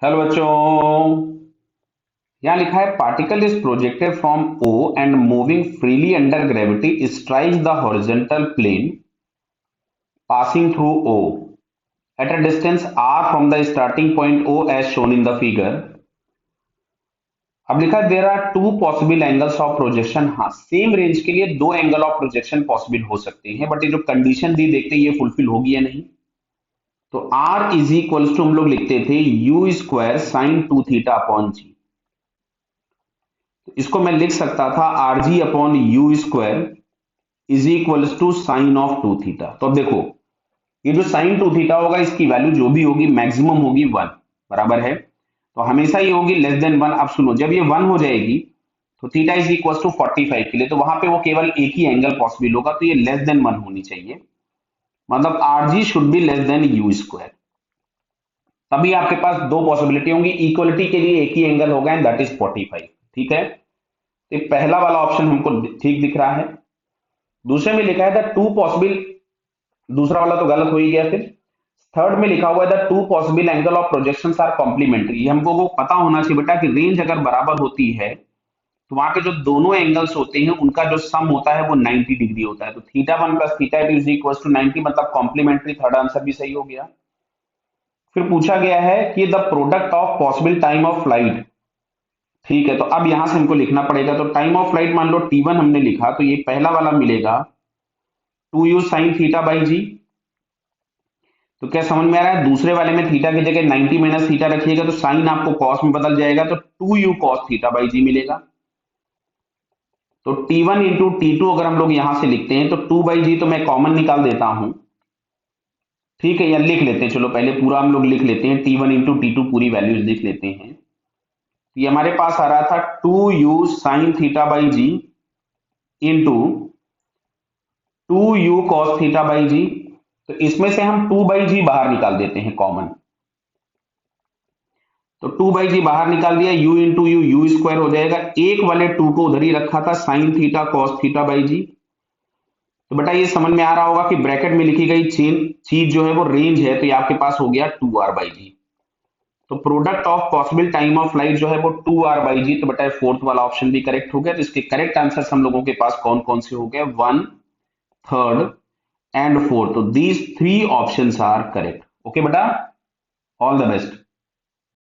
Hello बच्चों। यहाँ लिखा है particle is projected from O and moving freely under gravity strikes the horizontal plane passing through O at a distance R from the starting point O as shown in the figure. अब लिखा है there are two possible angles of projection. हाँ, same range के लिए दो angle of projection possible हो सकते हैं, बट ये जो कंडीशन दी देखते हैं ये फुलफिल होगी या नहीं। तो आर इज इक्वल्स टू हम लोग लिखते थे U square sine two theta upon G. इसको मैं लिख सकता था R G upon U square is equals to sine of two theta. तो अब देखो, ये जो साइन टू थीटा होगा इसकी वैल्यू जो भी होगी मैक्सिमम होगी वन, बराबर है। तो हमेशा ये होगी लेस देन वन। अब सुनो, जब ये वन हो जाएगी तो थीटा इज इक्वल टू 45 के लिए तो वहां पे वो केवल एक ही एंगल पॉसिबल होगा, तो ये लेस देन वन होनी चाहिए। मतलब R G should be less than you square. तभी आपके पास दो पॉसिबिलिटी होंगी, इक्वलिटी के लिए एक ही एंगल होगा एंड दैट इज 45। ठीक है, तो पहला वाला ऑप्शन हमको ठीक दिख रहा है। दूसरे में लिखा है द टू पॉसिबल, दूसरा वाला तो गलत हो ही गया। फिर थर्ड में लिखा हुआ है the two possible angle of projection are complementary. ये हमको वो पता होना चाहिए बेटा कि रेंज अगर बराबर होती है तो वहां के जो दोनों एंगल्स होते हैं उनका जो सम होता है वो 90 डिग्री होता है। तो theta one plus theta two is equal to 90, मतलब कॉम्प्लीमेंट्री। थर्ड आंसर भी सही हो गया। फिर पूछा गया है कि the product of possible time of flight. ठीक है, तो अब यहां से हमको लिखना पड़ेगा। तो टाइम ऑफ फ्लाइट मान लो T1 हमने लिखा, तो ये पहला वाला मिलेगा 2u sine theta by G. तो क्या समझ में आ रहा है? दूसरे वाले में थीटा की जगह 90 माइनस थीटा रखिएगा तो साइन आपको कॉस में बदल जाएगा, तो 2u कॉस थीटा बाई जी मिलेगा। तो T1 इंटू T2 अगर हम लोग यहां से लिखते हैं तो 2 बाई जी तो मैं कॉमन निकाल देता हूं। ठीक है, या लिख लेते हैं, चलो पहले पूरा हम लोग लिख लेते हैं। T1 इंटू T2 पूरी वैल्यूज लिख लेते हैं। तो ये हमारे पास आ रहा था 2u sine theta by G into 2u cos theta by G. तो इसमें से हम 2 बाई जी बाहर निकाल देते हैं कॉमन। तो 2 बाई जी बाहर निकाल दिया, u इंटू यू स्क्वायर हो जाएगा। एक वाले 2 को उधर ही रखा था, sine theta cos theta by G. तो बेटा ये समझ में आ रहा होगा कि ब्रैकेट में लिखी गई चीज जो है वो रेंज है, तो ये आपके पास हो गया 2r बाई जी। तो product of possible time of flight जो है वो 2r बाई जी। तो बेटा फोर्थ वाला ऑप्शन भी करेक्ट हो गया। तो इसके करेक्ट आंसर हम लोगों के पास कौन कौन से हो गए? One, third and fourth. तो these three options are correct. Okay बेटा, ऑल द बेस्ट।